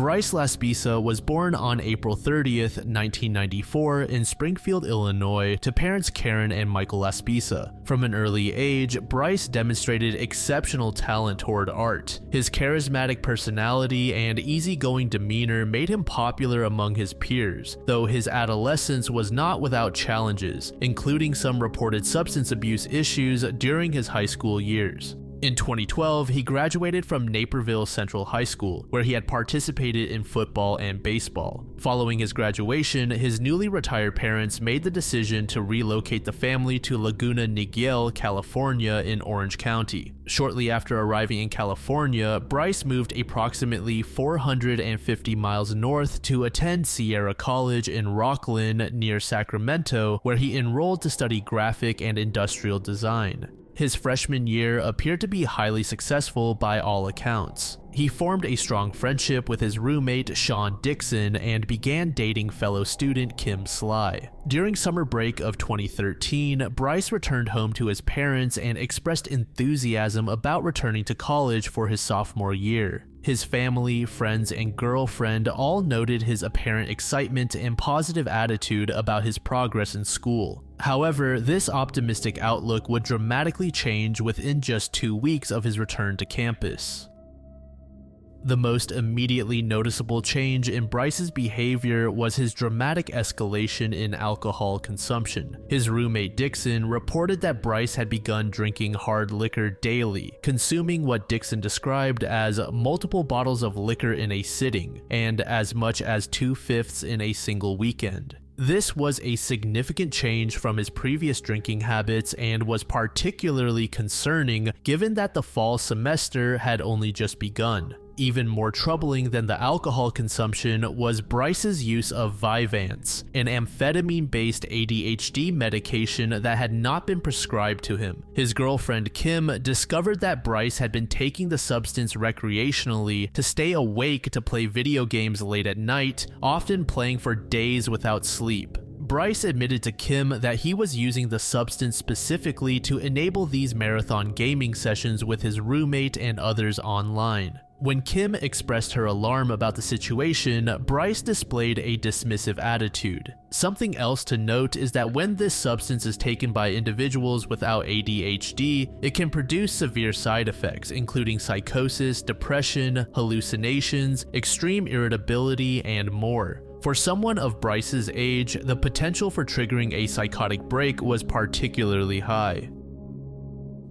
Bryce Laspisa was born on April 30th, 1994 in Springfield, Illinois, to parents Karen and Michael Laspisa. From an early age, Bryce demonstrated exceptional talent toward art. His charismatic personality and easygoing demeanor made him popular among his peers, though his adolescence was not without challenges, including some reported substance abuse issues during his high school years. In 2012, he graduated from Naperville Central High School, where he had participated in football and baseball. Following his graduation, his newly retired parents made the decision to relocate the family to Laguna Niguel, California in Orange County. Shortly after arriving in California, Bryce moved approximately 450 miles north to attend Sierra College in Rocklin near Sacramento, where he enrolled to study graphic and industrial design. His freshman year appeared to be highly successful by all accounts. He formed a strong friendship with his roommate Sean Dixon and began dating fellow student Kim Sly. During summer break of 2013, Bryce returned home to his parents and expressed enthusiasm about returning to college for his sophomore year. His family, friends, and girlfriend all noted his apparent excitement and positive attitude about his progress in school. However, this optimistic outlook would dramatically change within just 2 weeks of his return to campus. The most immediately noticeable change in Bryce's behavior was his dramatic escalation in alcohol consumption. His roommate Dixon reported that Bryce had begun drinking hard liquor daily, consuming what Dixon described as multiple bottles of liquor in a sitting, and as much as 2/5 in a single weekend. This was a significant change from his previous drinking habits and was particularly concerning given that the fall semester had only just begun. Even more troubling than the alcohol consumption was Bryce's use of Vyvanse, an amphetamine-based ADHD medication that had not been prescribed to him. His girlfriend Kim discovered that Bryce had been taking the substance recreationally to stay awake to play video games late at night, often playing for days without sleep. Bryce admitted to Kim that he was using the substance specifically to enable these marathon gaming sessions with his roommate and others online. When Kim expressed her alarm about the situation, Bryce displayed a dismissive attitude. Something else to note is that when this substance is taken by individuals without ADHD, it can produce severe side effects, including psychosis, depression, hallucinations, extreme irritability, and more. For someone of Bryce's age, the potential for triggering a psychotic break was particularly high.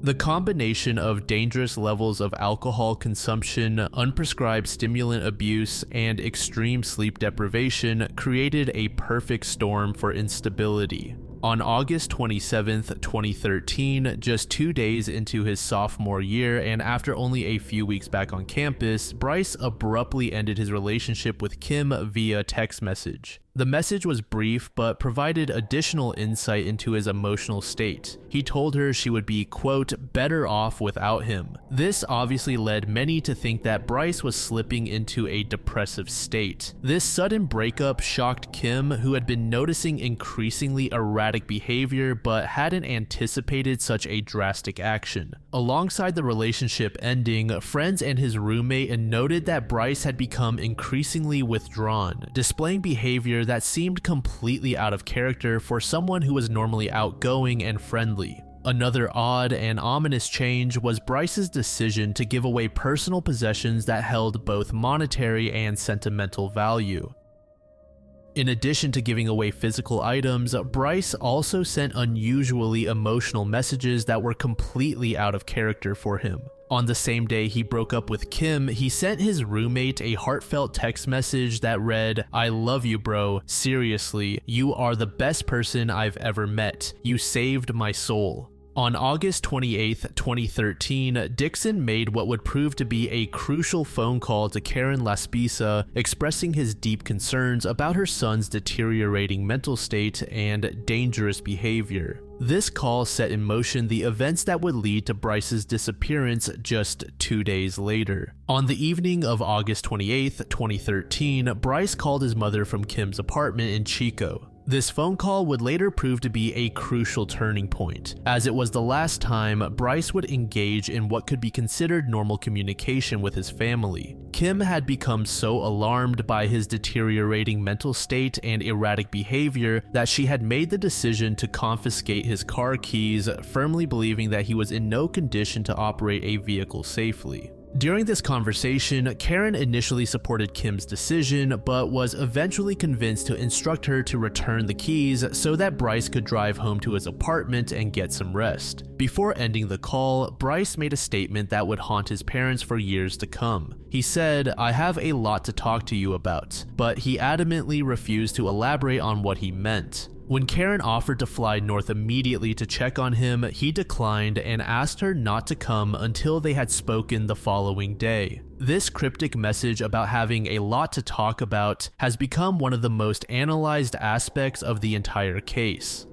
The combination of dangerous levels of alcohol consumption, unprescribed stimulant abuse, and extreme sleep deprivation created a perfect storm for instability. On August 27, 2013, just 2 days into his sophomore year and after only a few weeks back on campus, Bryce abruptly ended his relationship with Kim via text message. The message was brief but provided additional insight into his emotional state. He told her she would be, quote, better off without him. This obviously led many to think that Bryce was slipping into a depressive state. This sudden breakup shocked Kim, who had been noticing increasingly erratic behavior but hadn't anticipated such a drastic action. Alongside the relationship ending, friends and his roommate noted that Bryce had become increasingly withdrawn, displaying behavior that seemed completely out of character for someone who was normally outgoing and friendly. Another odd and ominous change was Bryce's decision to give away personal possessions that held both monetary and sentimental value. In addition to giving away physical items, Bryce also sent unusually emotional messages that were completely out of character for him. On the same day he broke up with Kim, he sent his roommate a heartfelt text message that read, "I love you, bro. Seriously, you are the best person I've ever met. You saved my soul." On August 28, 2013, Dixon made what would prove to be a crucial phone call to Karen Laspisa, expressing his deep concerns about her son's deteriorating mental state and dangerous behavior. This call set in motion the events that would lead to Bryce's disappearance just 2 days later. On the evening of August 28, 2013, Bryce called his mother from Kim's apartment in Chico. This phone call would later prove to be a crucial turning point, as it was the last time Bryce would engage in what could be considered normal communication with his family. Kim had become so alarmed by his deteriorating mental state and erratic behavior that she had made the decision to confiscate his car keys, firmly believing that he was in no condition to operate a vehicle safely. During this conversation, Karen initially supported Kim's decision, but was eventually convinced to instruct her to return the keys so that Bryce could drive home to his apartment and get some rest. Before ending the call, Bryce made a statement that would haunt his parents for years to come. He said, "I have a lot to talk to you about," but he adamantly refused to elaborate on what he meant. When Karen offered to fly north immediately to check on him, he declined and asked her not to come until they had spoken the following day. This cryptic message about having a lot to talk about has become one of the most analyzed aspects of the entire case.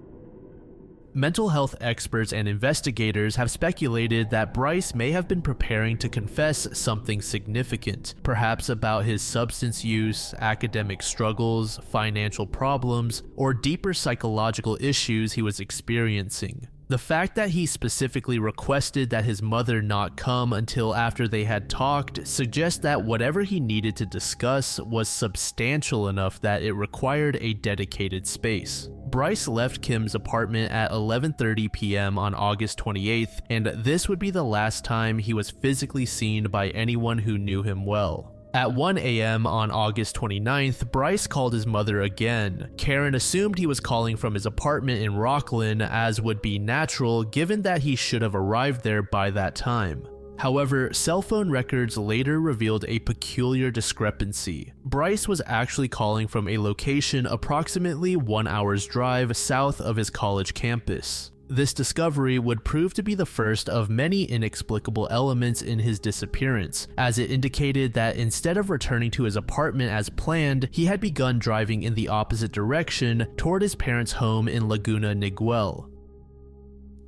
Mental health experts and investigators have speculated that Bryce may have been preparing to confess something significant, perhaps about his substance use, academic struggles, financial problems, or deeper psychological issues he was experiencing. The fact that he specifically requested that his mother not come until after they had talked suggests that whatever he needed to discuss was substantial enough that it required a dedicated space. Bryce left Kim's apartment at 11:30 p.m. on August 28th, and this would be the last time he was physically seen by anyone who knew him well. At 1 a.m. on August 29th, Bryce called his mother again. Karen assumed he was calling from his apartment in Rockland, as would be natural given that he should have arrived there by that time. However, cell phone records later revealed a peculiar discrepancy. Bryce was actually calling from a location approximately 1 hour's drive south of his college campus. This discovery would prove to be the first of many inexplicable elements in his disappearance, as it indicated that instead of returning to his apartment as planned, he had begun driving in the opposite direction toward his parents' home in Laguna Niguel.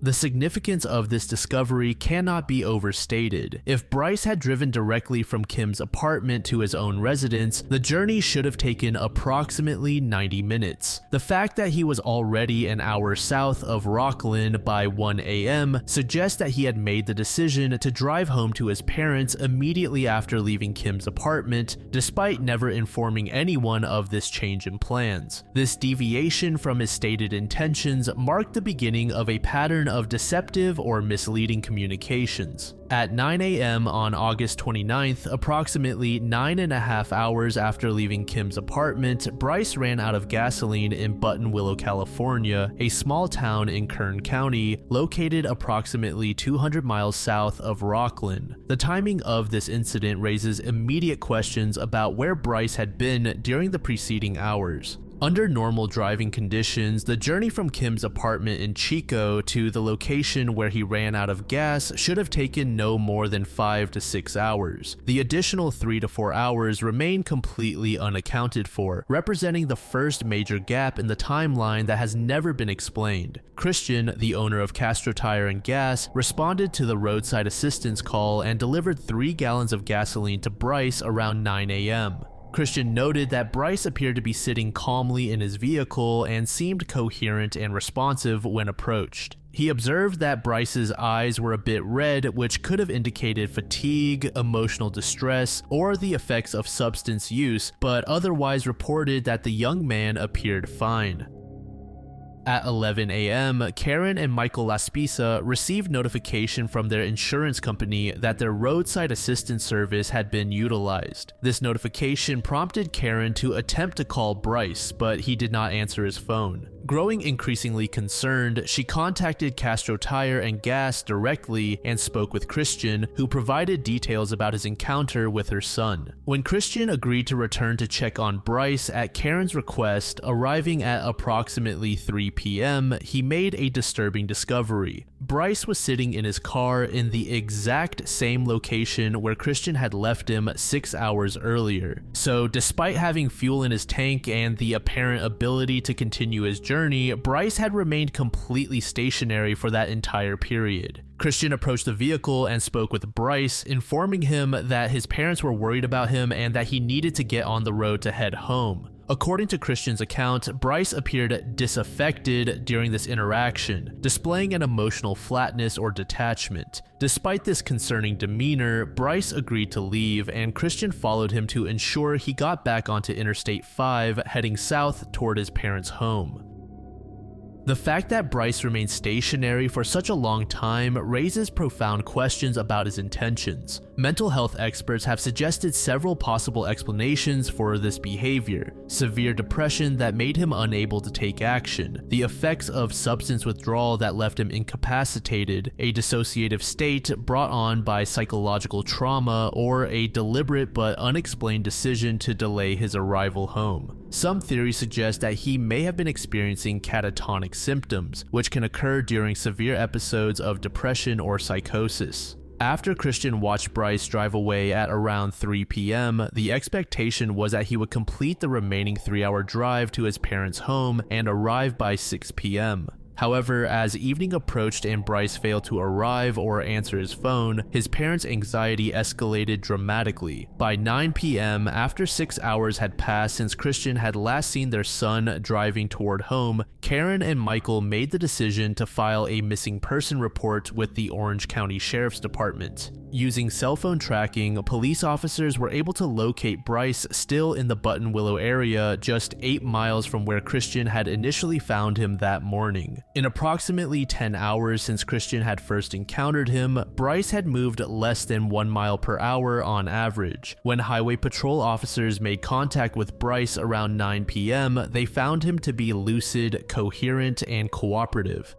The significance of this discovery cannot be overstated. If Bryce had driven directly from Kim's apartment to his own residence, the journey should have taken approximately 90 minutes. The fact that he was already an hour south of Rockland by 1 a.m. suggests that he had made the decision to drive home to his parents immediately after leaving Kim's apartment, despite never informing anyone of this change in plans. This deviation from his stated intentions marked the beginning of a pattern of deceptive or misleading communications. At 9 a.m. on August 29th, approximately 9.5 hours after leaving Kim's apartment, Bryce ran out of gasoline in Buttonwillow, California, a small town in Kern County, located approximately 200 miles south of Rockland. The timing of this incident raises immediate questions about where Bryce had been during the preceding hours. Under normal driving conditions, the journey from Kim's apartment in Chico to the location where he ran out of gas should have taken no more than 5 to 6 hours. The additional 3 to 4 hours remain completely unaccounted for, representing the first major gap in the timeline that has never been explained. Christian, the owner of Castro Tire and Gas, responded to the roadside assistance call and delivered 3 gallons of gasoline to Bryce around 9 a.m. Christian noted that Bryce appeared to be sitting calmly in his vehicle and seemed coherent and responsive when approached. He observed that Bryce's eyes were a bit red, which could have indicated fatigue, emotional distress, or the effects of substance use, but otherwise reported that the young man appeared fine. At 11 a.m., Karen and Michael Laspisa received notification from their insurance company that their roadside assistance service had been utilized. This notification prompted Karen to attempt to call Bryce, but he did not answer his phone. Growing increasingly concerned, she contacted Castro Tire and Gas directly and spoke with Christian, who provided details about his encounter with her son. When Christian agreed to return to check on Bryce at Karen's request, arriving at approximately 3 p.m., he made a disturbing discovery. Bryce was sitting in his car in the exact same location where Christian had left him 6 hours earlier. So despite having fuel in his tank and the apparent ability to continue his journey, Bryce had remained completely stationary for that entire period. Christian approached the vehicle and spoke with Bryce, informing him that his parents were worried about him and that he needed to get on the road to head home. According to Christian's account, Bryce appeared disaffected during this interaction, displaying an emotional flatness or detachment. Despite this concerning demeanor, Bryce agreed to leave, and Christian followed him to ensure he got back onto Interstate 5, heading south toward his parents' home. The fact that Bryce remained stationary for such a long time raises profound questions about his intentions. Mental health experts have suggested several possible explanations for this behavior: severe depression that made him unable to take action, the effects of substance withdrawal that left him incapacitated, a dissociative state brought on by psychological trauma, or a deliberate but unexplained decision to delay his arrival home. Some theories suggest that he may have been experiencing catatonic symptoms, which can occur during severe episodes of depression or psychosis. After Christian watched Bryce drive away at around 3 p.m., the expectation was that he would complete the remaining 3-hour drive to his parents' home and arrive by 6 p.m. However, as evening approached and Bryce failed to arrive or answer his phone, his parents' anxiety escalated dramatically. By 9 p.m., after 6 hours had passed since Christian had last seen their son driving toward home, Karen and Michael made the decision to file a missing person report with the Orange County Sheriff's Department. Using cell phone tracking, police officers were able to locate Bryce still in the Button Willow area, just 8 miles from where Christian had initially found him that morning. In approximately 10 hours since Christian had first encountered him, Bryce had moved less than 1 mile per hour on average. When highway patrol officers made contact with Bryce around 9 p.m., they found him to be lucid, coherent, and cooperative.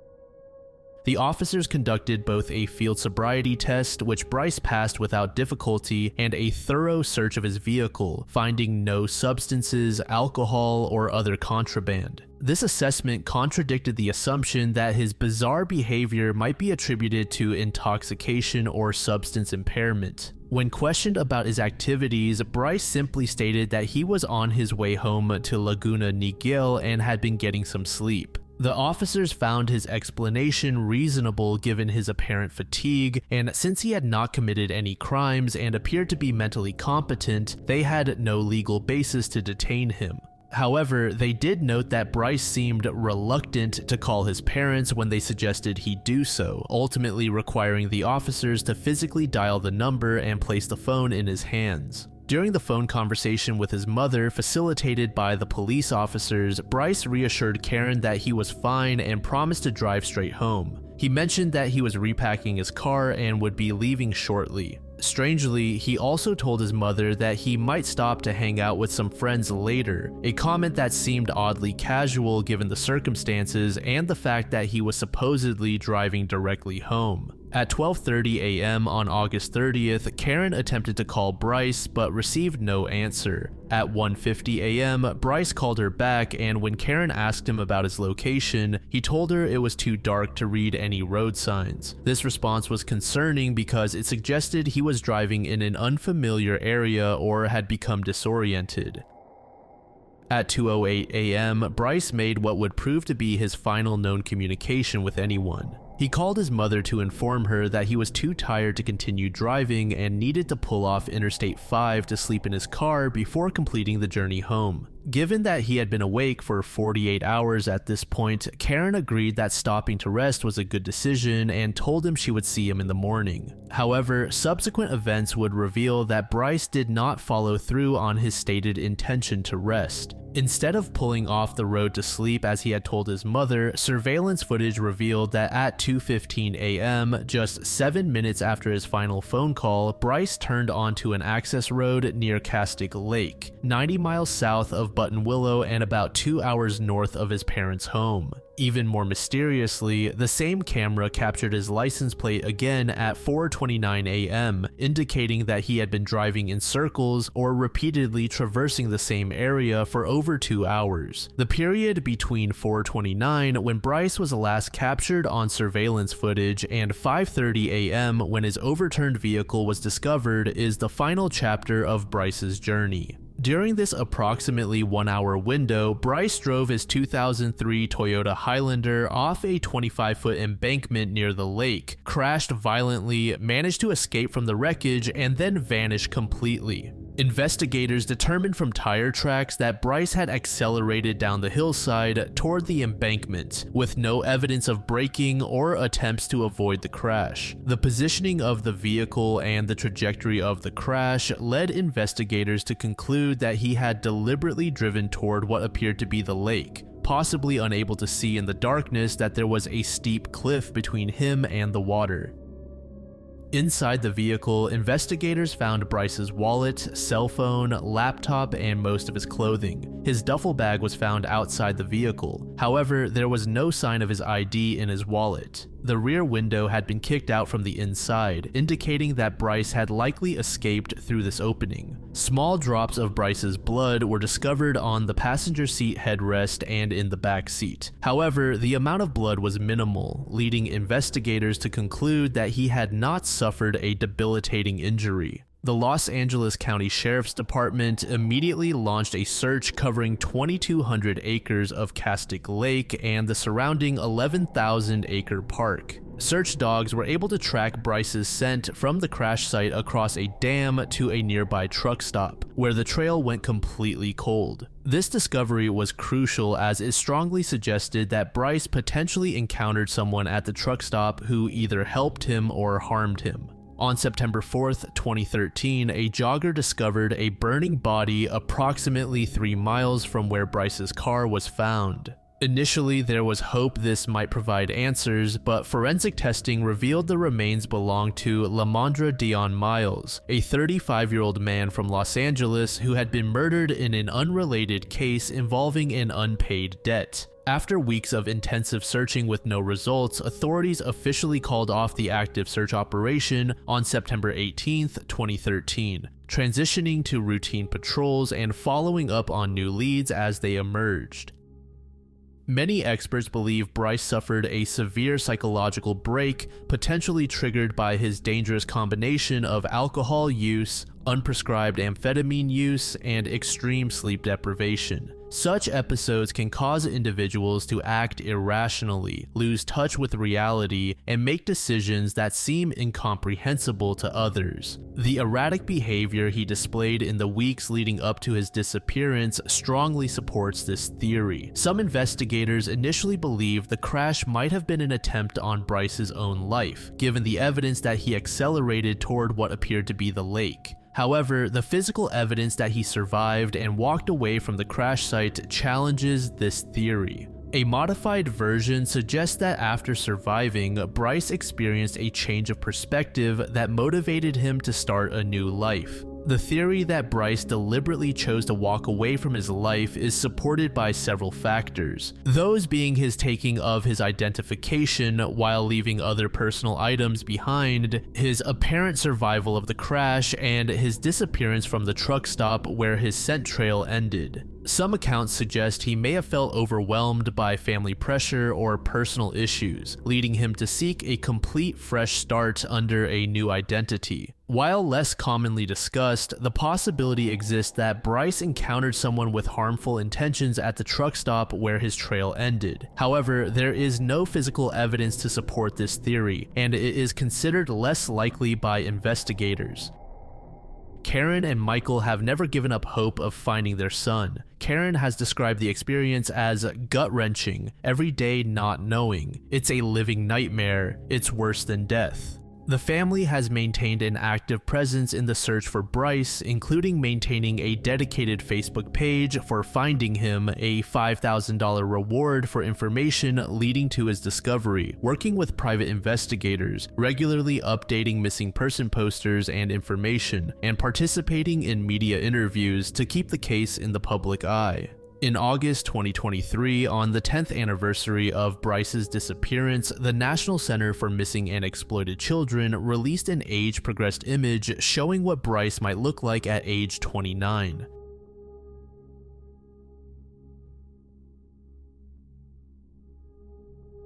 The officers conducted both a field sobriety test, which Bryce passed without difficulty, and a thorough search of his vehicle, finding no substances, alcohol, or other contraband. This assessment contradicted the assumption that his bizarre behavior might be attributed to intoxication or substance impairment. When questioned about his activities, Bryce simply stated that he was on his way home to Laguna Niguel and had been getting some sleep. The officers found his explanation reasonable given his apparent fatigue, and since he had not committed any crimes and appeared to be mentally competent, they had no legal basis to detain him. However, they did note that Bryce seemed reluctant to call his parents when they suggested he do so, ultimately requiring the officers to physically dial the number and place the phone in his hands. During the phone conversation with his mother, facilitated by the police officers, Bryce reassured Karen that he was fine and promised to drive straight home. He mentioned that he was repacking his car and would be leaving shortly. Strangely, he also told his mother that he might stop to hang out with some friends later, a comment that seemed oddly casual given the circumstances and the fact that he was supposedly driving directly home. At 12:30 a.m. on August 30th, Karen attempted to call Bryce but received no answer. At 1:50 a.m., Bryce called her back, and when Karen asked him about his location, he told her it was too dark to read any road signs. This response was concerning because it suggested he was driving in an unfamiliar area or had become disoriented. At 2:08 a.m., Bryce made what would prove to be his final known communication with anyone. He called his mother to inform her that he was too tired to continue driving and needed to pull off Interstate 5 to sleep in his car before completing the journey home. Given that he had been awake for 48 hours at this point, Karen agreed that stopping to rest was a good decision and told him she would see him in the morning. However, subsequent events would reveal that Bryce did not follow through on his stated intention to rest. Instead of pulling off the road to sleep as he had told his mother, surveillance footage revealed that at 2:15 a.m., just 7 minutes after his final phone call, Bryce turned onto an access road near Castic Lake, 90 miles south of Button Willow and about 2 hours north of his parents' home. Even more mysteriously, the same camera captured his license plate again at 4:29 a.m., indicating that he had been driving in circles or repeatedly traversing the same area for over 2 hours. The period between 4:29, when Bryce was last captured on surveillance footage, and 5:30 a.m. when his overturned vehicle was discovered, is the final chapter of Bryce's journey. During this approximately 1-hour window, Bryce drove his 2003 Toyota Highlander off a 25-foot embankment near the lake, crashed violently, managed to escape from the wreckage, and then vanished completely. Investigators determined from tire tracks that Bryce had accelerated down the hillside toward the embankment, with no evidence of braking or attempts to avoid the crash. The positioning of the vehicle and the trajectory of the crash led investigators to conclude that he had deliberately driven toward what appeared to be the lake, possibly unable to see in the darkness that there was a steep cliff between him and the water. Inside the vehicle, investigators found Bryce's wallet, cell phone, laptop, and most of his clothing. His duffel bag was found outside the vehicle. However, there was no sign of his ID in his wallet. The rear window had been kicked out from the inside, indicating that Bryce had likely escaped through this opening. Small drops of Bryce's blood were discovered on the passenger seat headrest and in the back seat. However, the amount of blood was minimal, leading investigators to conclude that he had not suffered a debilitating injury. The Los Angeles County Sheriff's Department immediately launched a search covering 2,200 acres of Castic Lake and the surrounding 11,000-acre park. Search dogs were able to track Bryce's scent from the crash site across a dam to a nearby truck stop, where the trail went completely cold. This discovery was crucial as it strongly suggested that Bryce potentially encountered someone at the truck stop who either helped him or harmed him. On September 4th, 2013, a jogger discovered a burning body approximately 3 miles from where Bryce's car was found. Initially, there was hope this might provide answers, but forensic testing revealed the remains belonged to Lamondra Dion Miles, a 35-year-old man from Los Angeles who had been murdered in an unrelated case involving an unpaid debt. After weeks of intensive searching with no results, authorities officially called off the active search operation on September 18, 2013, transitioning to routine patrols and following up on new leads as they emerged. Many experts believe Bryce suffered a severe psychological break, potentially triggered by his dangerous combination of alcohol use, unprescribed amphetamine use, and extreme sleep deprivation. Such episodes can cause individuals to act irrationally, lose touch with reality, and make decisions that seem incomprehensible to others. The erratic behavior he displayed in the weeks leading up to his disappearance strongly supports this theory. Some investigators initially believed the crash might have been an attempt on Bryce's own life, given the evidence that he accelerated toward what appeared to be the lake. However, the physical evidence that he survived and walked away from the crash site challenges this theory. A modified version suggests that after surviving, Bryce experienced a change of perspective that motivated him to start a new life. The theory that Bryce deliberately chose to walk away from his life is supported by several factors, those being his taking of his identification while leaving other personal items behind, his apparent survival of the crash, and his disappearance from the truck stop where his scent trail ended. Some accounts suggest he may have felt overwhelmed by family pressure or personal issues, leading him to seek a complete fresh start under a new identity. While less commonly discussed, the possibility exists that Bryce encountered someone with harmful intentions at the truck stop where his trail ended. However, there is no physical evidence to support this theory, and it is considered less likely by investigators. Karen and Michael have never given up hope of finding their son. Karen has described the experience as gut-wrenching, every day not knowing. It's a living nightmare. It's worse than death. The family has maintained an active presence in the search for Bryce, including maintaining a dedicated Facebook page for finding him, a $5,000 reward for information leading to his discovery, working with private investigators, regularly updating missing person posters and information, and participating in media interviews to keep the case in the public eye. In August 2023, on the 10th anniversary of Bryce's disappearance, the National Center for Missing and Exploited Children released an age-progressed image showing what Bryce might look like at age 29.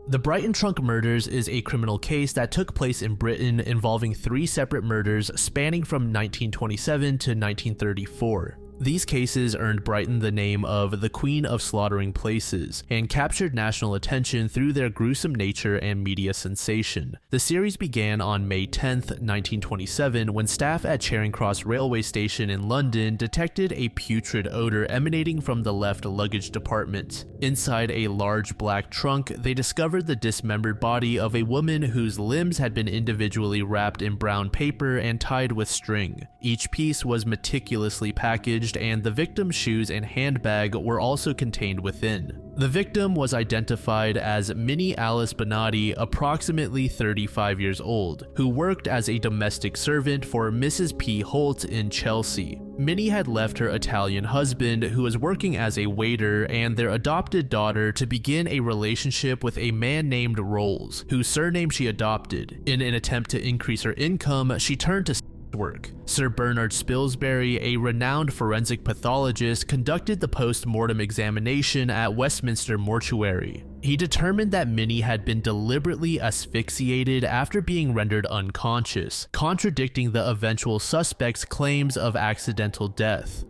The Brighton trunk murders is a criminal case that took place in Britain involving 3 separate murders spanning from 1927 to 1934. These cases earned Brighton the name of the Queen of Slaughtering Places and captured national attention through their gruesome nature and media sensation. The series began on May 10, 1927, when staff at Charing Cross railway station in London detected a putrid odor emanating from the left luggage department. Inside a large black trunk, they discovered the dismembered body of a woman whose limbs had been individually wrapped in brown paper and tied with string. Each piece was meticulously packaged, and the victim's shoes and handbag were also contained within. The victim was identified as Minnie Alice Bonatti, approximately 35 years old, who worked as a domestic servant for Mrs. P. Holt in Chelsea. Minnie had left her Italian husband, who was working as a waiter, and their adopted daughter to begin a relationship with a man named Rolls, whose surname she adopted. In an attempt to increase her income, she turned to work. Sir Bernard Spilsbury, a renowned forensic pathologist, conducted the post-mortem examination at Westminster Mortuary. He determined that Minnie had been deliberately asphyxiated after being rendered unconscious, contradicting the eventual suspect's claims of accidental death.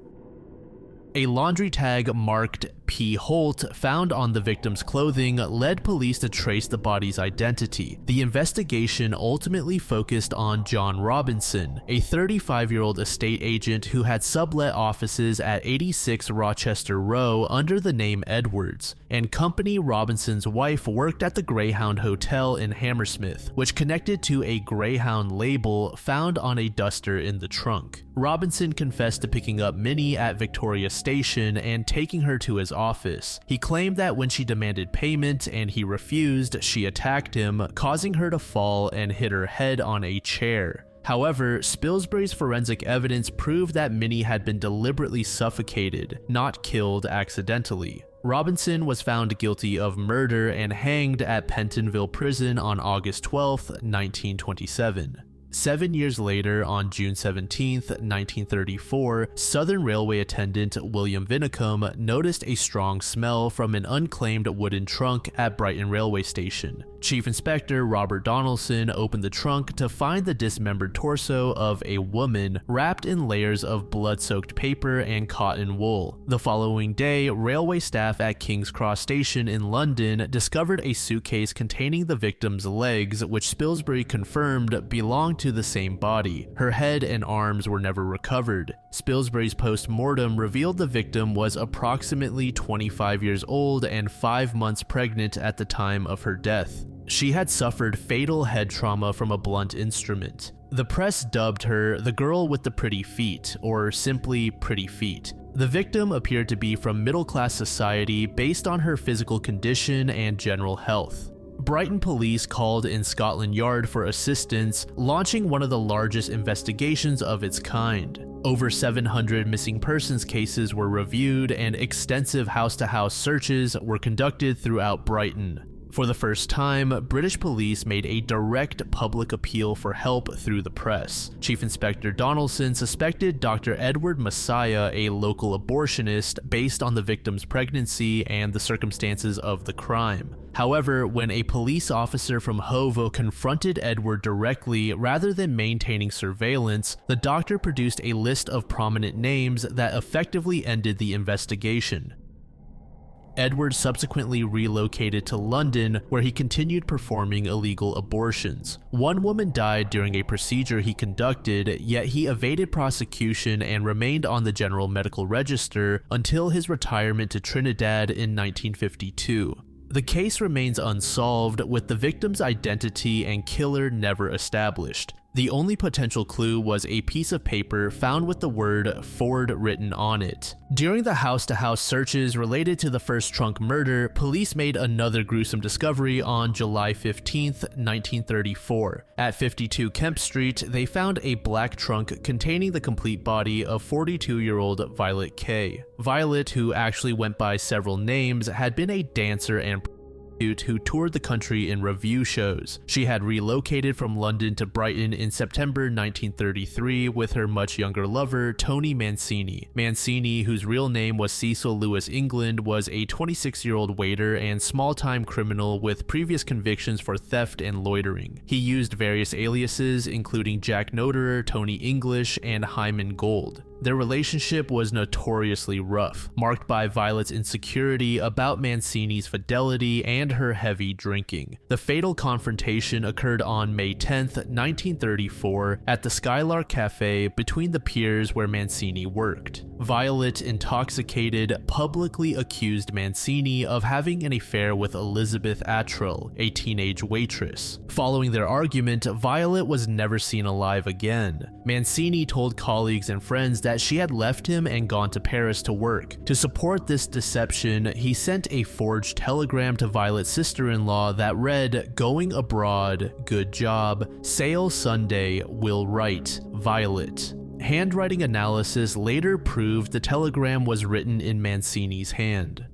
A laundry tag marked P. Holt found on the victim's clothing led police to trace the body's identity. The investigation ultimately focused on John Robinson, a 35-year-old estate agent who had sublet offices at 86 Rochester Row under the name Edwards, and Company Robinson's wife worked at the Greyhound Hotel in Hammersmith, which connected to a Greyhound label found on a duster in the trunk. Robinson confessed to picking up Minnie at Victoria Station and taking her to his office. He claimed that when she demanded payment and he refused, she attacked him, causing her to fall and hit her head on a chair. However, Spilsbury's forensic evidence proved that Minnie had been deliberately suffocated, not killed accidentally. Robinson was found guilty of murder and hanged at Pentonville Prison on August 12, 1927. 7 years later, on June 17, 1934, Southern Railway attendant William Vinicum noticed a strong smell from an unclaimed wooden trunk at Brighton railway station. Chief Inspector Robert Donaldson opened the trunk to find the dismembered torso of a woman wrapped in layers of blood-soaked paper and cotton wool. The following day, railway staff at King's Cross Station in London discovered a suitcase containing the victim's legs, which Spilsbury confirmed belonged to the same body. Her head and arms were never recovered. Spilsbury's post-mortem revealed the victim was approximately 25 years old and 5 months pregnant at the time of her death. She had suffered fatal head trauma from a blunt instrument. The press dubbed her the girl with the pretty feet, or simply Pretty Feet. The victim appeared to be from middle-class society based on her physical condition and general health. Brighton police called in Scotland Yard for assistance, launching one of the largest investigations of its kind. Over 700 missing persons cases were reviewed, and extensive house-to-house searches were conducted throughout Brighton. For the first time, British police made a direct public appeal for help through the press. Chief Inspector Donaldson suspected Dr. Edward Messiah, a local abortionist, based on the victim's pregnancy and the circumstances of the crime. However, when a police officer from Hove confronted Edward directly rather than maintaining surveillance, the doctor produced a list of prominent names that effectively ended the investigation. Edward subsequently relocated to London, where he continued performing illegal abortions. One woman died during a procedure he conducted, yet he evaded prosecution and remained on the General Medical Register until his retirement to Trinidad in 1952. The case remains unsolved, with the victim's identity and killer never established. The only potential clue was a piece of paper found with the word Ford written on it. During the house-to-house searches related to the first trunk murder, police made another gruesome discovery on July 15, 1934. At 52 Kemp Street, they found a black trunk containing the complete body of 42-year-old Violet Kay. Violet, who actually went by several names, had been a dancer and who toured the country in revue shows. She had relocated from London to Brighton in September 1933 with her much younger lover, Tony Mancini. Mancini, whose real name was Cecil Lewis England, was a 26-year-old waiter and small-time criminal with previous convictions for theft and loitering. He used various aliases, including Jack Noterer, Tony English, and Hyman Gold. Their relationship was notoriously rough, marked by Violet's insecurity about Mancini's fidelity and her heavy drinking. The fatal confrontation occurred on May 10th, 1934, at the Skylark Cafe between the piers where Mancini worked. Violet, intoxicated, publicly accused Mancini of having an affair with Elizabeth Attrell, a teenage waitress. Following their argument, Violet was never seen alive again. Mancini told colleagues and friends that she had left him and gone to Paris to work. To support this deception, he sent a forged telegram to Violet's sister-in-law that read, "Going abroad, good job, sail Sunday, will write, Violet." Handwriting analysis later proved the telegram was written in Mancini's hand.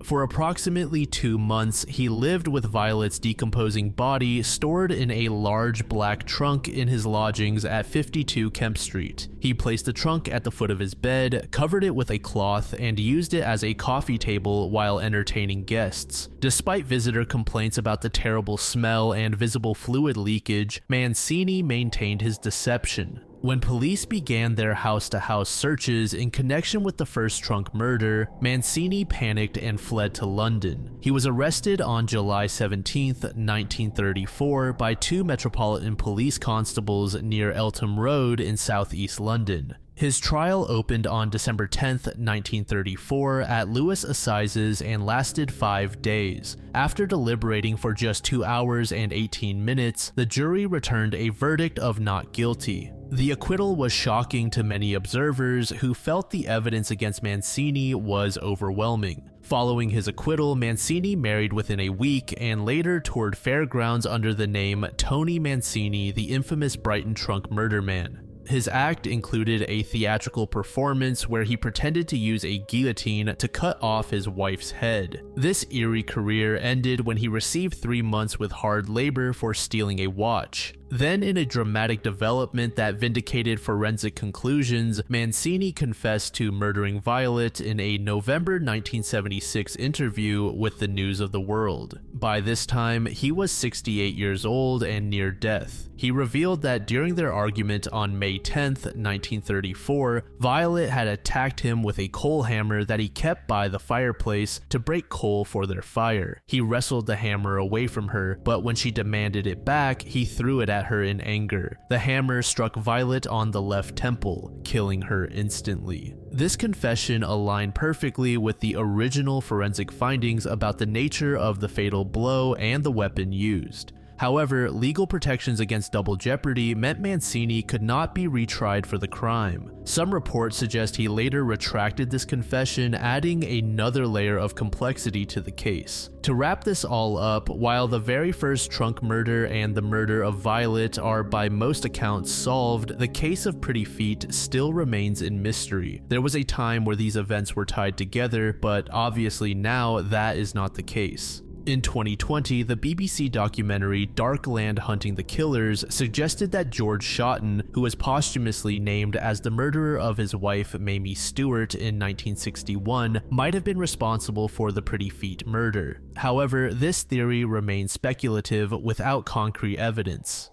For approximately 2 months, he lived with Violet's decomposing body stored in a large black trunk in his lodgings at 52 Kemp Street. He placed the trunk at the foot of his bed, covered it with a cloth, and used it as a coffee table while entertaining guests. Despite visitor complaints about the terrible smell and visible fluid leakage, Mancini maintained his deception. When police began their house-to-house searches in connection with the first trunk murder, Mancini panicked and fled to London. He was arrested on July 17, 1934 by 2 Metropolitan Police constables near Eltham Road in southeast London. His trial opened on December 10, 1934 at Lewis Assizes and lasted 5 days. After deliberating for just 2 hours and 18 minutes, the jury returned a verdict of not guilty. The acquittal was shocking to many observers who felt the evidence against Mancini was overwhelming. Following his acquittal, Mancini married within a week and later toured fairgrounds under the name Tony Mancini, the infamous Brighton trunk murder man. His act included a theatrical performance where he pretended to use a guillotine to cut off his wife's head. This eerie career ended when he received 3 months with hard labor for stealing a watch. Then, in a dramatic development that vindicated forensic conclusions, Mancini confessed to murdering Violet in a November 1976 interview with the News of the World. By this time, he was 68 years old and near death. He revealed that during their argument on May 10, 1934, Violet had attacked him with a coal hammer that he kept by the fireplace to break coal for their fire. He wrestled the hammer away from her, but when she demanded it back, he threw it at her in anger. The hammer struck Violet on the left temple, killing her instantly. This confession aligned perfectly with the original forensic findings about the nature of the fatal blow and the weapon used. However, legal protections against double jeopardy meant Mancini could not be retried for the crime. Some reports suggest he later retracted this confession, adding another layer of complexity to the case. To wrap this all up, while the very first trunk murder and the murder of Violet are by most accounts solved, the case of Pretty Feet still remains in mystery. There was a time where these events were tied together, but obviously now that is not the case. In 2020, the BBC documentary Dark Land Hunting the Killers suggested that George Shotton, who was posthumously named as the murderer of his wife Mamie Stewart in 1961, might have been responsible for the Pretty Feet murder. However, this theory remains speculative without concrete evidence.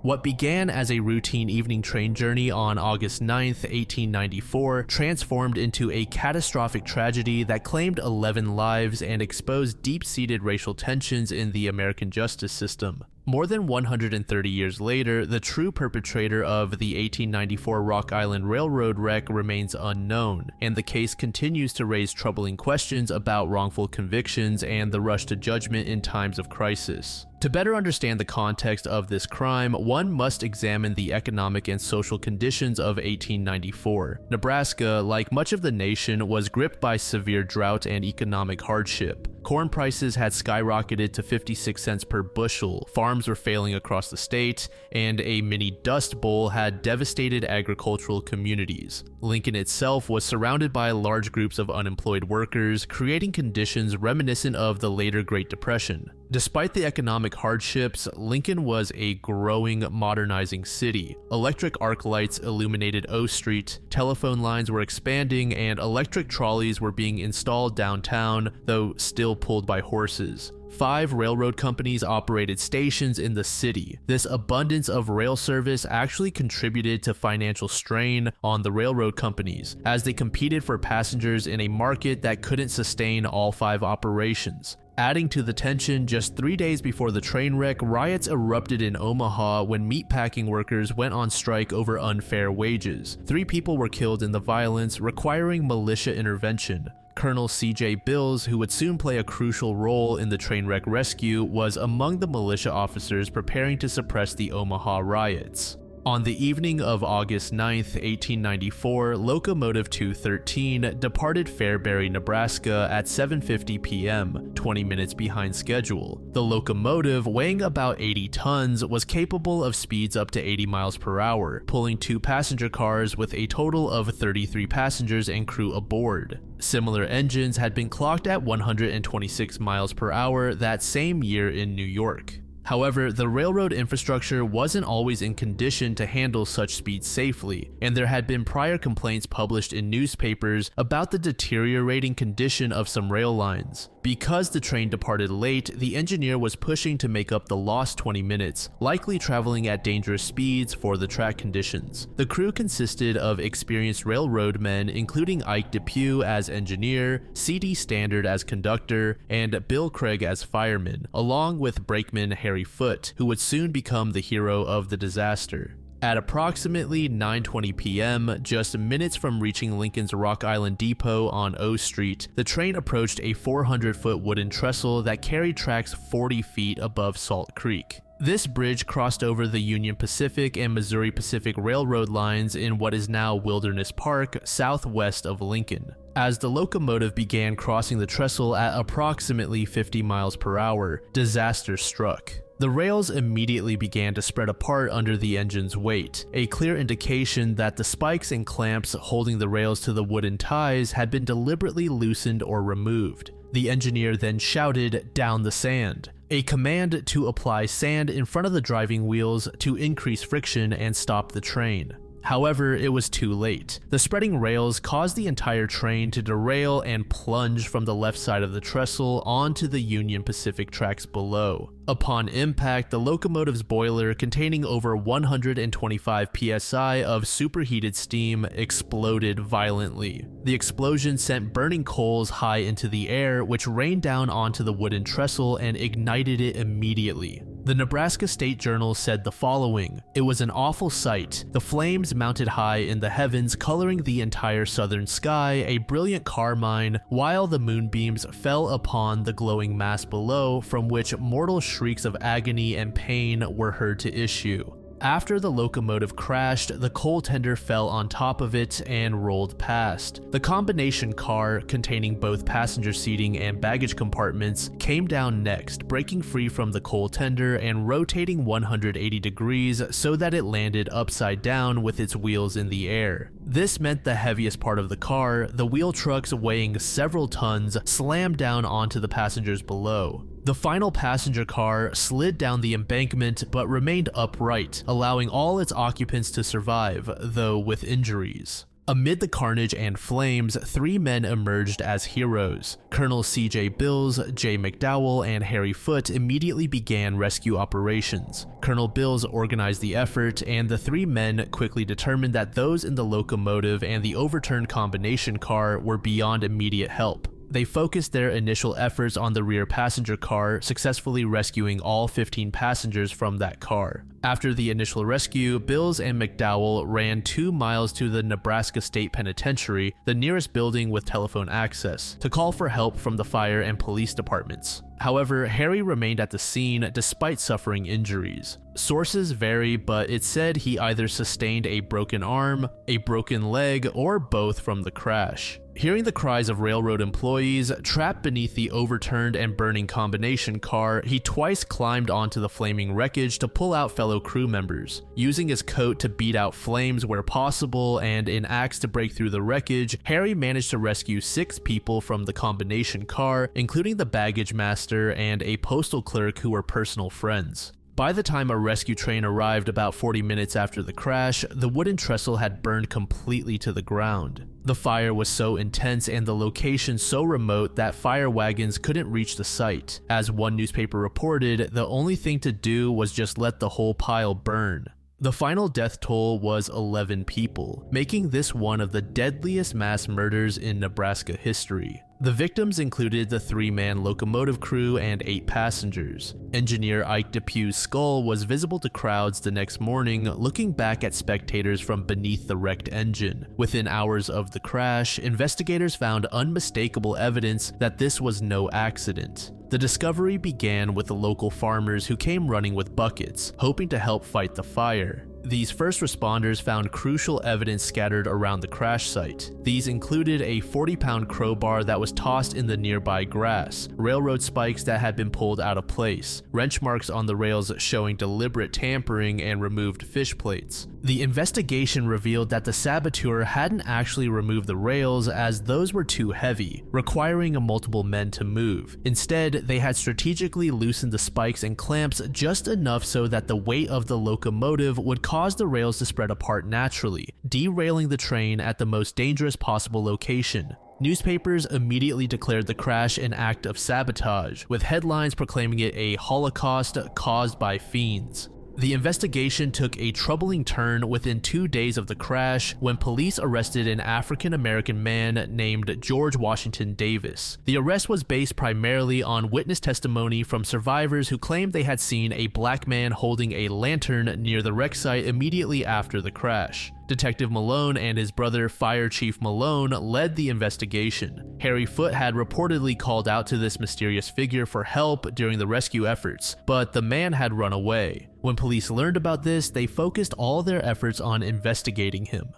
What began as a routine evening train journey on August 9, 1894, transformed into a catastrophic tragedy that claimed 11 lives and exposed deep-seated racial tensions in the American justice system. More than 130 years later, the true perpetrator of the 1894 Rock Island Railroad wreck remains unknown, and the case continues to raise troubling questions about wrongful convictions and the rush to judgment in times of crisis. To better understand the context of this crime, one must examine the economic and social conditions of 1894. Nebraska, like much of the nation, was gripped by severe drought and economic hardship. Corn prices had skyrocketed to 56 cents per bushel, farms were failing across the state, and a mini dust bowl had devastated agricultural communities. Lincoln itself was surrounded by large groups of unemployed workers, creating conditions reminiscent of the later Great Depression. Despite the economic economic hardships, Lincoln was a growing, modernizing city. Electric arc lights illuminated O Street, telephone lines were expanding, and electric trolleys were being installed downtown, though still pulled by horses. 5 railroad companies operated stations in the city. This abundance of rail service actually contributed to financial strain on the railroad companies, as they competed for passengers in a market that couldn't sustain all 5 operations. Adding to the tension, just 3 days before the train wreck, riots erupted in Omaha when meatpacking workers went on strike over unfair wages. 3 people were killed in the violence, requiring militia intervention. Colonel C.J. Bills, who would soon play a crucial role in the train wreck rescue, was among the militia officers preparing to suppress the Omaha riots. On the evening of August 9, 1894, Locomotive 213 departed Fairbury, Nebraska at 7:50 p.m., 20 minutes behind schedule. The locomotive, weighing about 80 tons, was capable of speeds up to 80 miles per hour, pulling 2 passenger cars with a total of 33 passengers and crew aboard. Similar engines had been clocked at 126 miles per hour that same year in New York. However, the railroad infrastructure wasn't always in condition to handle such speeds safely, and there had been prior complaints published in newspapers about the deteriorating condition of some rail lines. Because the train departed late, the engineer was pushing to make up the lost 20 minutes, likely traveling at dangerous speeds for the track conditions. The crew consisted of experienced railroad men, including Ike Depew as engineer, C.D. Standard as conductor, and Bill Craig as fireman, along with brakeman Harry Foote, who would soon become the hero of the disaster. At approximately 9:20 p.m., just minutes from reaching Lincoln's Rock Island Depot on O Street, the train approached a 400-foot wooden trestle that carried tracks 40 feet above Salt Creek. This bridge crossed over the Union Pacific and Missouri Pacific Railroad lines in what is now Wilderness Park, southwest of Lincoln. As the locomotive began crossing the trestle at approximately 50 miles per hour, disaster struck. The rails immediately began to spread apart under the engine's weight, a clear indication that the spikes and clamps holding the rails to the wooden ties had been deliberately loosened or removed. The engineer then shouted, "Down the sand," a command to apply sand in front of the driving wheels to increase friction and stop the train. However, it was too late. The spreading rails caused the entire train to derail and plunge from the left side of the trestle onto the Union Pacific tracks below. Upon impact, the locomotive's boiler, containing over 125 psi of superheated steam, exploded violently. The explosion sent burning coals high into the air, which rained down onto the wooden trestle and ignited it immediately. The Nebraska State Journal said the following: "It was an awful sight. The flames mounted high in the heavens, coloring the entire southern sky a brilliant carmine, while the moonbeams fell upon the glowing mass below, from which mortal shrieks of agony and pain were heard to issue." After the locomotive crashed, the coal tender fell on top of it and rolled past. The combination car, containing both passenger seating and baggage compartments, came down next, breaking free from the coal tender and rotating 180 degrees so that it landed upside down with its wheels in the air. This meant the heaviest part of the car, the wheel trucks weighing several tons, slammed down onto the passengers below. The final passenger car slid down the embankment but remained upright, allowing all its occupants to survive, though with injuries. Amid the carnage and flames, 3 men emerged as heroes. Colonel C.J. Bills, J. McDowell, and Harry Foote immediately began rescue operations. Colonel Bills organized the effort, and the 3 men quickly determined that those in the locomotive and the overturned combination car were beyond immediate help. They focused their initial efforts on the rear passenger car, successfully rescuing all 15 passengers from that car. After the initial rescue, Bills and McDowell ran 2 miles to the Nebraska State Penitentiary, the nearest building with telephone access, to call for help from the fire and police departments. However, Harry remained at the scene despite suffering injuries. Sources vary, but it said he either sustained a broken arm, a broken leg, or both from the crash. Hearing the cries of railroad employees trapped beneath the overturned and burning combination car, he twice climbed onto the flaming wreckage to pull out fellow crew members. Using his coat to beat out flames where possible and an axe to break through the wreckage, Harry managed to rescue 6 people from the combination car, including the baggage master and a postal clerk who were personal friends. By the time a rescue train arrived about 40 minutes after the crash, the wooden trestle had burned completely to the ground. The fire was so intense and the location so remote that fire wagons couldn't reach the site. As one newspaper reported, the only thing to do was just let the whole pile burn. The final death toll was 11 people, making this one of the deadliest mass murders in Nebraska history. The victims included the 3-man locomotive crew and 8 passengers. Engineer Ike DePue's skull was visible to crowds the next morning, looking back at spectators from beneath the wrecked engine. Within hours of the crash, investigators found unmistakable evidence that this was no accident. The discovery began with the local farmers who came running with buckets, hoping to help fight the fire. These first responders found crucial evidence scattered around the crash site. These included a 40-pound crowbar that was tossed in the nearby grass, railroad spikes that had been pulled out of place, wrench marks on the rails showing deliberate tampering, and removed fish plates. The investigation revealed that the saboteur hadn't actually removed the rails as those were too heavy, requiring multiple men to move. Instead, they had strategically loosened the spikes and clamps just enough so that the weight of the locomotive would cause the rails to spread apart naturally, derailing the train at the most dangerous possible location. Newspapers immediately declared the crash an act of sabotage, with headlines proclaiming it a holocaust caused by fiends. The investigation took a troubling turn within 2 days of the crash when police arrested an African-American man named George Washington Davis. The arrest was based primarily on witness testimony from survivors who claimed they had seen a black man holding a lantern near the wreck site immediately after the crash. Detective Malone and his brother Fire Chief Malone led the investigation. Harry Foote had reportedly called out to this mysterious figure for help during the rescue efforts, but the man had run away. When police learned about this, they focused all their efforts on investigating him.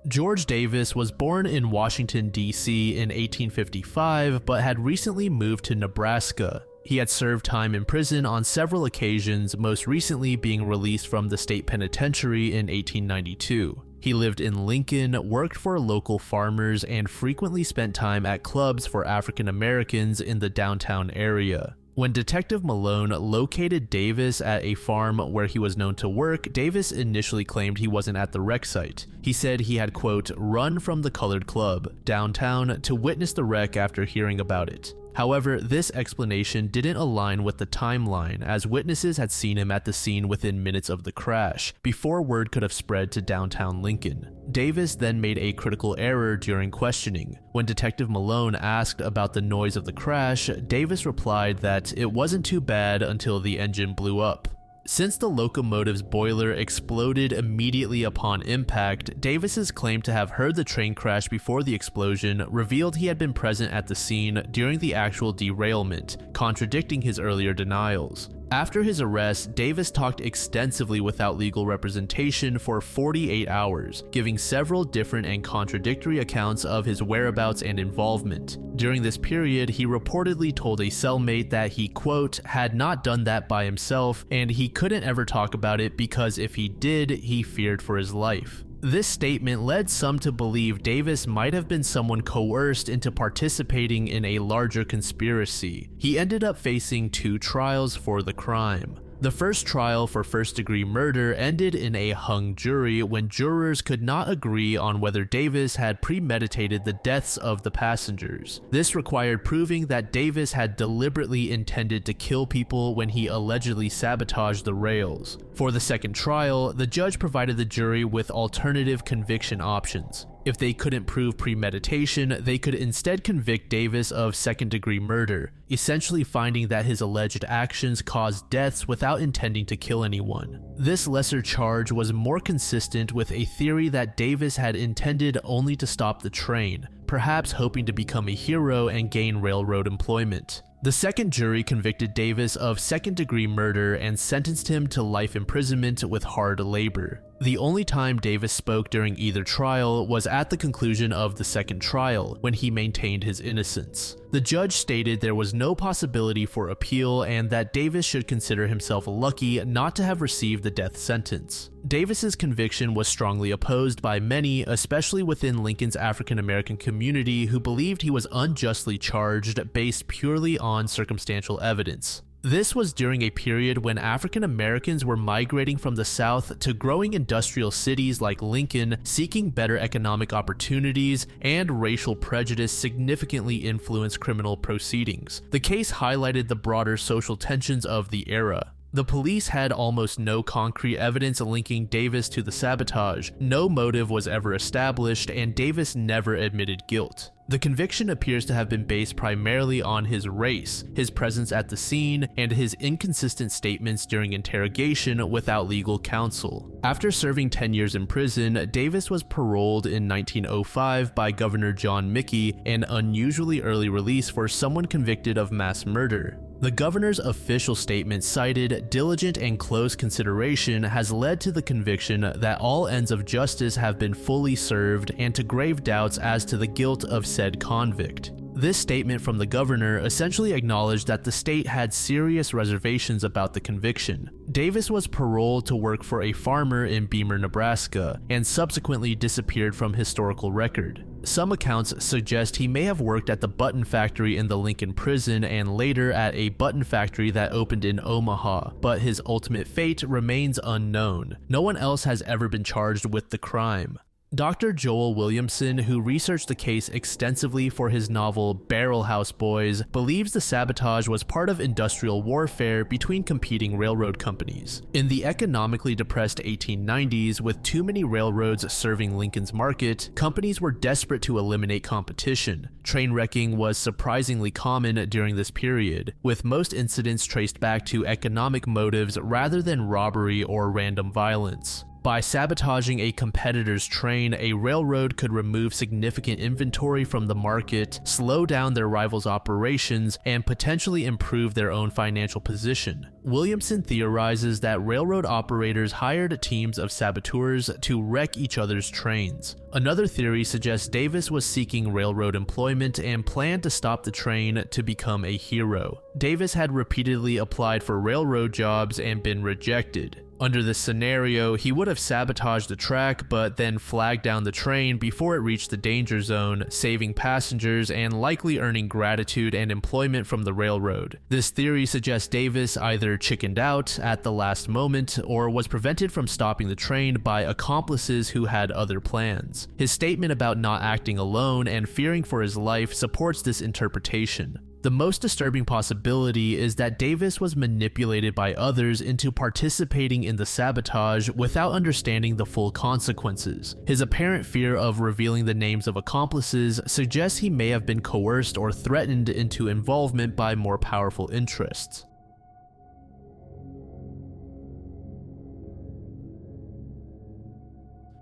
George Davis was born in Washington, D.C. in 1855, but had recently moved to Nebraska. He had served time in prison on several occasions, most recently being released from the state penitentiary in 1892. He lived in Lincoln, worked for local farmers, and frequently spent time at clubs for African Americans in the downtown area. When Detective Malone located Davis at a farm where he was known to work, Davis initially claimed he wasn't at the wreck site. He said he had, quote, run from the colored club downtown to witness the wreck after hearing about it. However, this explanation didn't align with the timeline, as witnesses had seen him at the scene within minutes of the crash, before word could have spread to downtown Lincoln. Davis then made a critical error during questioning. When Detective Malone asked about the noise of the crash, Davis replied that it wasn't too bad until the engine blew up. Since the locomotive's boiler exploded immediately upon impact, Davis's claim to have heard the train crash before the explosion revealed he had been present at the scene during the actual derailment, contradicting his earlier denials. After his arrest, Davis talked extensively without legal representation for 48 hours, giving several different and contradictory accounts of his whereabouts and involvement. During this period, he reportedly told a cellmate that he, quote, had not done that by himself, and he couldn't ever talk about it because if he did, he feared for his life. This statement led some to believe Davis might have been someone coerced into participating in a larger conspiracy. He ended up facing 2 trials for the crime. The first trial for first-degree murder ended in a hung jury when jurors could not agree on whether Davis had premeditated the deaths of the passengers. This required proving that Davis had deliberately intended to kill people when he allegedly sabotaged the rails. For the second trial, the judge provided the jury with alternative conviction options. If they couldn't prove premeditation, they could instead convict Davis of second-degree murder, essentially finding that his alleged actions caused deaths without intending to kill anyone. This lesser charge was more consistent with a theory that Davis had intended only to stop the train, perhaps hoping to become a hero and gain railroad employment. The second jury convicted Davis of second-degree murder and sentenced him to life imprisonment with hard labor. The only time Davis spoke during either trial was at the conclusion of the second trial, when he maintained his innocence. The judge stated there was no possibility for appeal and that Davis should consider himself lucky not to have received the death sentence. Davis's conviction was strongly opposed by many, especially within Lincoln's African American community, who believed he was unjustly charged based purely on circumstantial evidence. This was during a period when African Americans were migrating from the South to growing industrial cities like Lincoln, seeking better economic opportunities, and racial prejudice significantly influenced criminal proceedings. The case highlighted the broader social tensions of the era. The police had almost no concrete evidence linking Davis to the sabotage, no motive was ever established, and Davis never admitted guilt. The conviction appears to have been based primarily on his race, his presence at the scene, and his inconsistent statements during interrogation without legal counsel. After serving 10 years in prison, Davis was paroled in 1905 by Governor John Mickey, an unusually early release for someone convicted of mass murder. The governor's official statement cited diligent and close consideration has led to the conviction that all ends of justice have been fully served and to grave doubts as to the guilt of said convict. This statement from the governor essentially acknowledged that the state had serious reservations about the conviction. Davis was paroled to work for a farmer in Beamer, Nebraska, and subsequently disappeared from historical record. Some accounts suggest he may have worked at the button factory in the Lincoln prison and later at a button factory that opened in Omaha, but his ultimate fate remains unknown. No one else has ever been charged with the crime. Dr. Joel Williamson, who researched the case extensively for his novel Barrel House Boys, believes the sabotage was part of industrial warfare between competing railroad companies. In the economically depressed 1890s, with too many railroads serving Lincoln's market, companies were desperate to eliminate competition. Train wrecking was surprisingly common during this period, with most incidents traced back to economic motives rather than robbery or random violence. By sabotaging a competitor's train, a railroad could remove significant inventory from the market, slow down their rivals' operations, and potentially improve their own financial position. Williamson theorizes that railroad operators hired teams of saboteurs to wreck each other's trains. Another theory suggests Davis was seeking railroad employment and planned to stop the train to become a hero. Davis had repeatedly applied for railroad jobs and been rejected. Under this scenario, he would have sabotaged the track but then flagged down the train before it reached the danger zone, saving passengers and likely earning gratitude and employment from the railroad. This theory suggests Davis either chickened out at the last moment or was prevented from stopping the train by accomplices who had other plans. His statement about not acting alone and fearing for his life supports this interpretation. The most disturbing possibility is that Davis was manipulated by others into participating in the sabotage without understanding the full consequences. His apparent fear of revealing the names of accomplices suggests he may have been coerced or threatened into involvement by more powerful interests.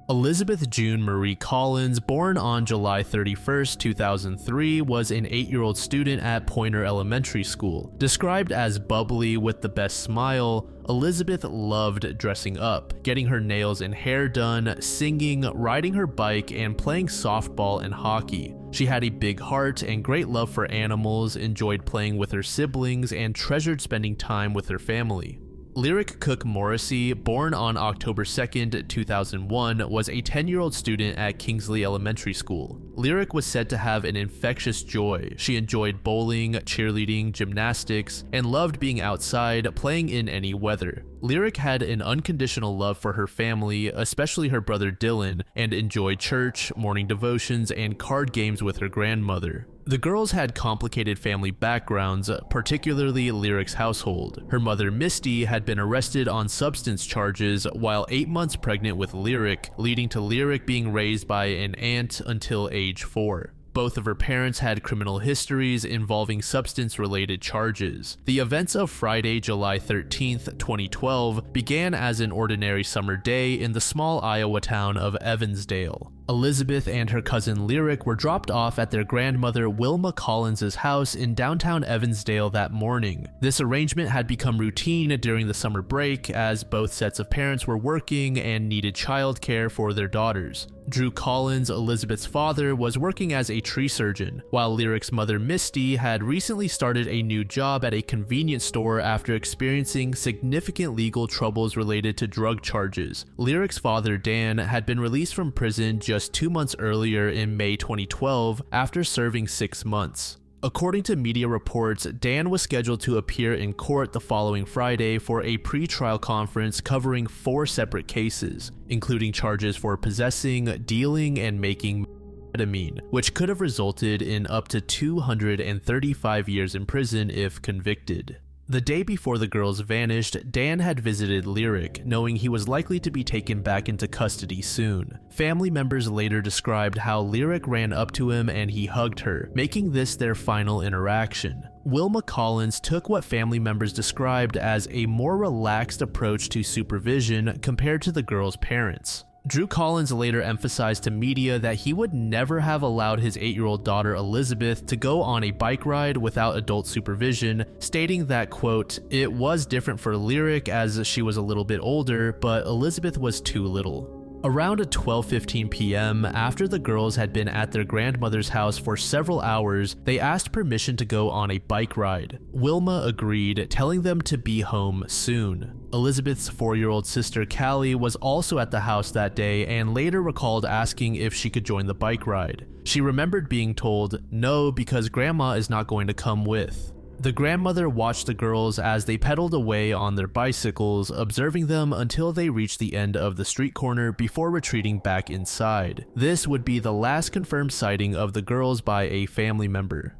Elizabeth June Marie Collins, born on July 31, 2003, was an 8-year-old student at Poynter Elementary School. Described as bubbly with the best smile, Elizabeth loved dressing up, getting her nails and hair done, singing, riding her bike, and playing softball and hockey. She had a big heart and great love for animals, enjoyed playing with her siblings, and treasured spending time with her family. Lyric Cook Morrissey, born on October 2, 2001, was a 10-year-old student at Kingsley Elementary School. Lyric was said to have an infectious joy. She enjoyed bowling, cheerleading, gymnastics, and loved being outside, playing in any weather. Lyric had an unconditional love for her family, especially her brother Dylan, and enjoyed church, morning devotions, and card games with her grandmother. The girls had complicated family backgrounds, particularly Lyric's household. Her mother Misty had been arrested on substance charges while 8 months pregnant with Lyric, leading to Lyric being raised by an aunt until age 4. Both of her parents had criminal histories involving substance-related charges. The events of Friday, July 13th, 2012 began as an ordinary summer day in the small Iowa town of Evansdale. Elizabeth and her cousin Lyric were dropped off at their grandmother Wilma Collins's house in downtown Evansdale that morning. This arrangement had become routine during the summer break as both sets of parents were working and needed childcare for their daughters. Drew Collins, Elizabeth's father, was working as a tree surgeon, while Lyric's mother Misty had recently started a new job at a convenience store after experiencing significant legal troubles related to drug charges. Lyric's father, Dan, had been released from prison just 2 months earlier in May 2012 after serving 6 months. According to media reports, Dan was scheduled to appear in court the following Friday for a pre-trial conference covering 4 separate cases, including charges for possessing, dealing, and making methamphetamine, which could have resulted in up to 235 years in prison if convicted. The day before the girls vanished, Dan had visited Lyric, knowing he was likely to be taken back into custody soon. Family members later described how Lyric ran up to him and he hugged her, making this their final interaction. Wilma Collins took what family members described as a more relaxed approach to supervision compared to the girls' parents. Drew Collins later emphasized to media that he would never have allowed his 8-year-old daughter Elizabeth to go on a bike ride without adult supervision, stating that, quote, "It was different for Lyric as she was a little bit older, but Elizabeth was too little." Around 12:15 p.m., after the girls had been at their grandmother's house for several hours, they asked permission to go on a bike ride. Wilma agreed, telling them to be home soon. Elizabeth's 4-year-old sister Callie was also at the house that day and later recalled asking if she could join the bike ride. She remembered being told, "No, because Grandma is not going to come with." The grandmother watched the girls as they pedaled away on their bicycles, observing them until they reached the end of the street corner before retreating back inside. This would be the last confirmed sighting of the girls by a family member.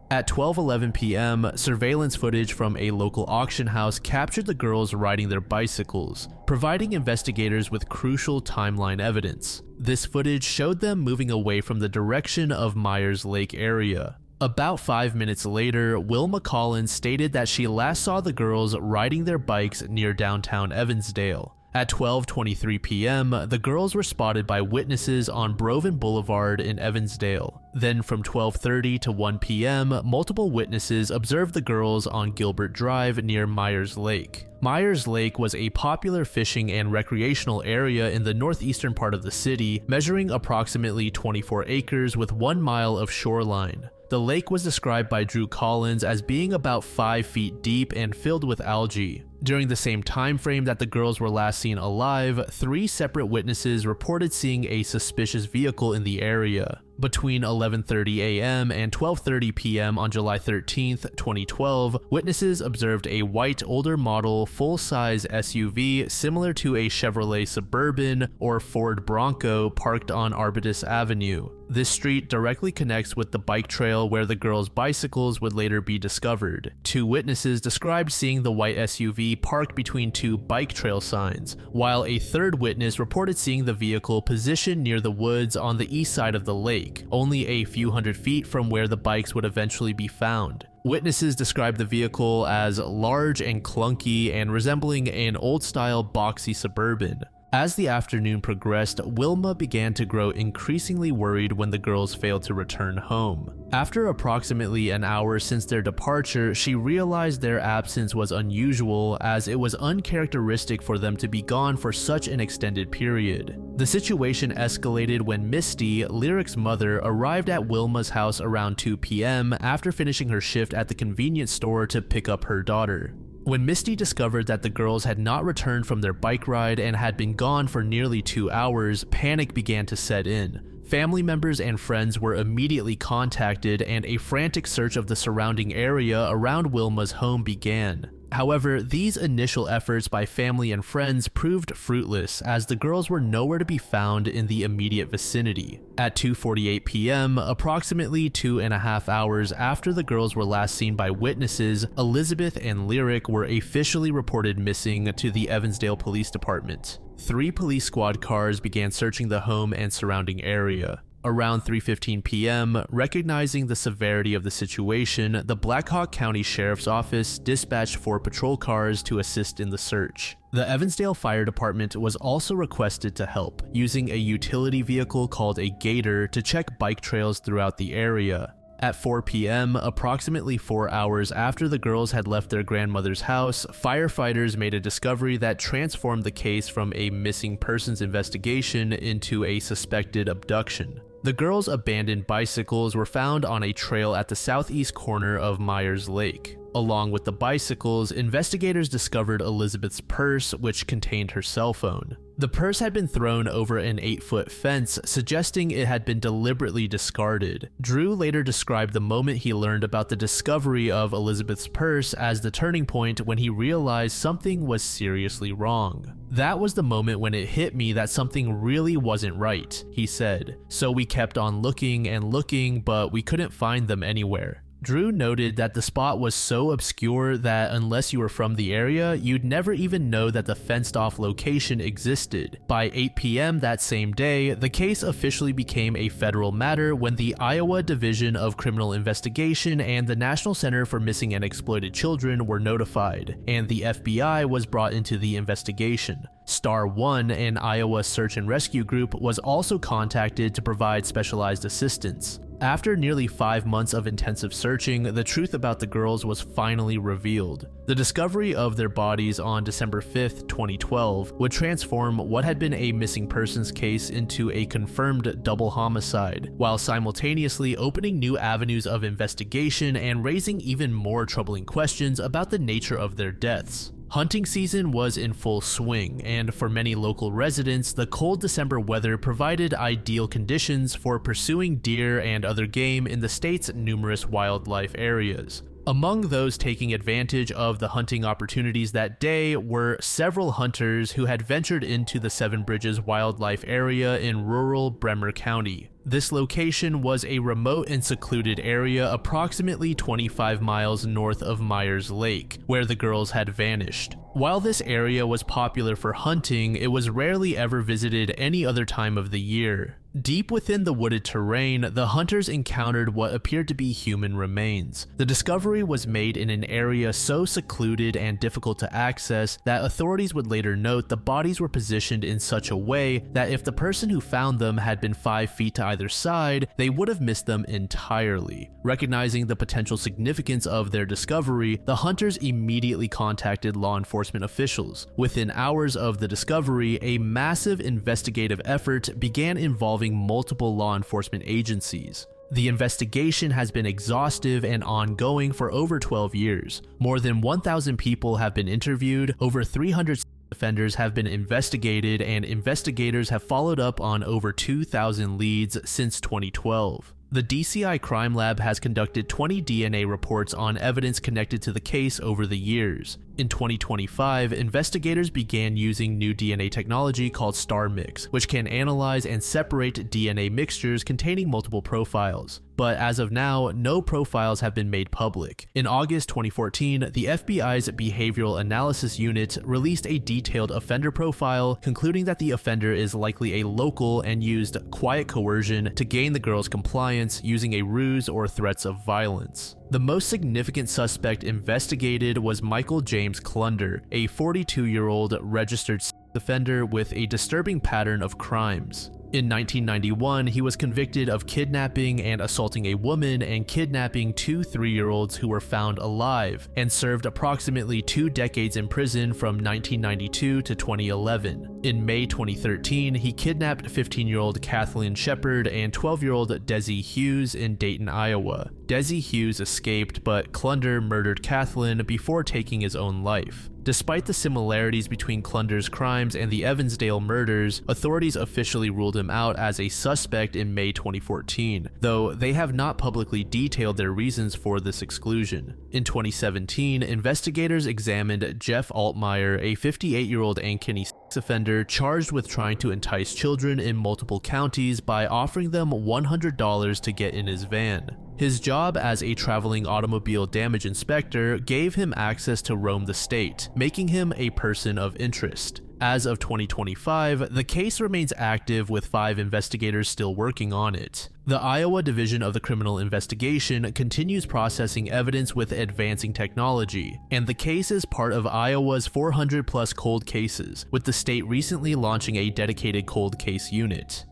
At 12:11 p.m., surveillance footage from a local auction house captured the girls riding their bicycles, providing investigators with crucial timeline evidence. This footage showed them moving away from the direction of Myers Lake area. About 5 minutes later, Wilma Collins stated that she last saw the girls riding their bikes near downtown Evansdale. At 12:23 p.m., the girls were spotted by witnesses on Broven Boulevard in Evansdale. Then from 12:30 to 1 p.m., multiple witnesses observed the girls on Gilbert Drive near Myers Lake. Myers Lake was a popular fishing and recreational area in the northeastern part of the city, measuring approximately 24 acres with 1 mile of shoreline. The lake was described by Drew Collins as being about 5 feet deep and filled with algae. During the same time frame that the girls were last seen alive, 3 separate witnesses reported seeing a suspicious vehicle in the area. Between 11:30 a.m. and 12:30 p.m. on July 13, 2012, witnesses observed a white older model full-size SUV similar to a Chevrolet Suburban or Ford Bronco parked on Arbutus Avenue. This street directly connects with the bike trail where the girls' bicycles would later be discovered. 2 witnesses described seeing the white SUV parked between 2 bike trail signs, while a 3rd witness reported seeing the vehicle positioned near the woods on the east side of the lake, only a few hundred feet from where the bikes would eventually be found. Witnesses described the vehicle as large and clunky and resembling an old-style boxy Suburban. As the afternoon progressed, Wilma began to grow increasingly worried when the girls failed to return home. After approximately an hour since their departure, she realized their absence was unusual as it was uncharacteristic for them to be gone for such an extended period. The situation escalated when Misty, Lyric's mother, arrived at Wilma's house around 2 p.m. after finishing her shift at the convenience store to pick up her daughter. When Misty discovered that the girls had not returned from their bike ride and had been gone for nearly 2 hours, panic began to set in. Family members and friends were immediately contacted and a frantic search of the surrounding area around Wilma's home began. However, these initial efforts by family and friends proved fruitless as the girls were nowhere to be found in the immediate vicinity. At 2:48 p.m., approximately 2.5 hours after the girls were last seen by witnesses, Elizabeth and Lyric were officially reported missing to the Evansdale Police Department. 3 police squad cars began searching the home and surrounding area. Around 3:15 p.m., recognizing the severity of the situation, the Black Hawk County Sheriff's Office dispatched 4 patrol cars to assist in the search. The Evansdale Fire Department was also requested to help, using a utility vehicle called a Gator to check bike trails throughout the area. At 4 p.m., approximately 4 hours after the girls had left their grandmother's house, firefighters made a discovery that transformed the case from a missing persons investigation into a suspected abduction. The girls' abandoned bicycles were found on a trail at the southeast corner of Myers Lake. Along with the bicycles, investigators discovered Elizabeth's purse, which contained her cell phone. The purse had been thrown over an 8-foot fence, suggesting it had been deliberately discarded. Drew later described the moment he learned about the discovery of Elizabeth's purse as the turning point when he realized something was seriously wrong. "That was the moment when it hit me that something really wasn't right," he said. "So we kept on looking and looking, but we couldn't find them anywhere." Drew noted that the spot was so obscure that unless you were from the area, you'd never even know that the fenced-off location existed. By 8 p.m. that same day, the case officially became a federal matter when the Iowa Division of Criminal Investigation and the National Center for Missing and Exploited Children were notified, and the FBI was brought into the investigation. Star 1, an Iowa search and rescue group, was also contacted to provide specialized assistance. After nearly 5 months of intensive searching, the truth about the girls was finally revealed. The discovery of their bodies on December 5, 2012, would transform what had been a missing persons case into a confirmed double homicide, while simultaneously opening new avenues of investigation and raising even more troubling questions about the nature of their deaths. Hunting season was in full swing, and for many local residents, the cold December weather provided ideal conditions for pursuing deer and other game in the state's numerous wildlife areas. Among those taking advantage of the hunting opportunities that day were several hunters who had ventured into the Seven Bridges wildlife area in rural Bremer County. This location was a remote and secluded area approximately 25 miles north of Myers Lake, where the girls had vanished. While this area was popular for hunting, it was rarely ever visited any other time of the year. Deep within the wooded terrain, the hunters encountered what appeared to be human remains. The discovery was made in an area so secluded and difficult to access that authorities would later note the bodies were positioned in such a way that if the person who found them had been 5 feet to either side, they would have missed them entirely. Recognizing the potential significance of their discovery, the hunters immediately contacted law enforcement officials. Within hours of the discovery, a massive investigative effort began involving multiple law enforcement agencies. The investigation has been exhaustive and ongoing for over 12 years. More than 1,000 people have been interviewed, over 300 offenders have been investigated, and investigators have followed up on over 2,000 leads since 2012. The DCI Crime Lab has conducted 20 DNA reports on evidence connected to the case over the years. In 2025, investigators began using new DNA technology called StarMix, which can analyze and separate DNA mixtures containing multiple profiles. But as of now, no profiles have been made public. In August 2014, the FBI's Behavioral Analysis Unit released a detailed offender profile, concluding that the offender is likely a local and used quiet coercion to gain the girls' compliance using a ruse or threats of violence. The most significant suspect investigated was Michael James Clunder, a 42-year-old registered offender with a disturbing pattern of crimes. In 1991, he was convicted of kidnapping and assaulting a woman and kidnapping 2 3-year-olds who were found alive, and served approximately 2 decades in prison from 1992 to 2011. In May 2013, he kidnapped 15-year-old Kathleen Shepard and 12-year-old Desi Hughes in Dayton, Iowa. Desi Hughes escaped, but Clunder murdered Kathleen before taking his own life. Despite the similarities between Clunder's crimes and the Evansdale murders, authorities officially ruled him out as a suspect in May 2014, though they have not publicly detailed their reasons for this exclusion. In 2017, investigators examined Jeff Altmeyer, a 58-year-old Ankeny sex offender charged with trying to entice children in multiple counties by offering them $100 to get in his van. His job as a traveling automobile damage inspector gave him access to roam the state, making him a person of interest. As of 2025, the case remains active with 5 investigators still working on it. The Iowa Division of the Criminal Investigation continues processing evidence with advancing technology, and the case is part of Iowa's 400+ cold cases, with the state recently launching a dedicated cold case unit.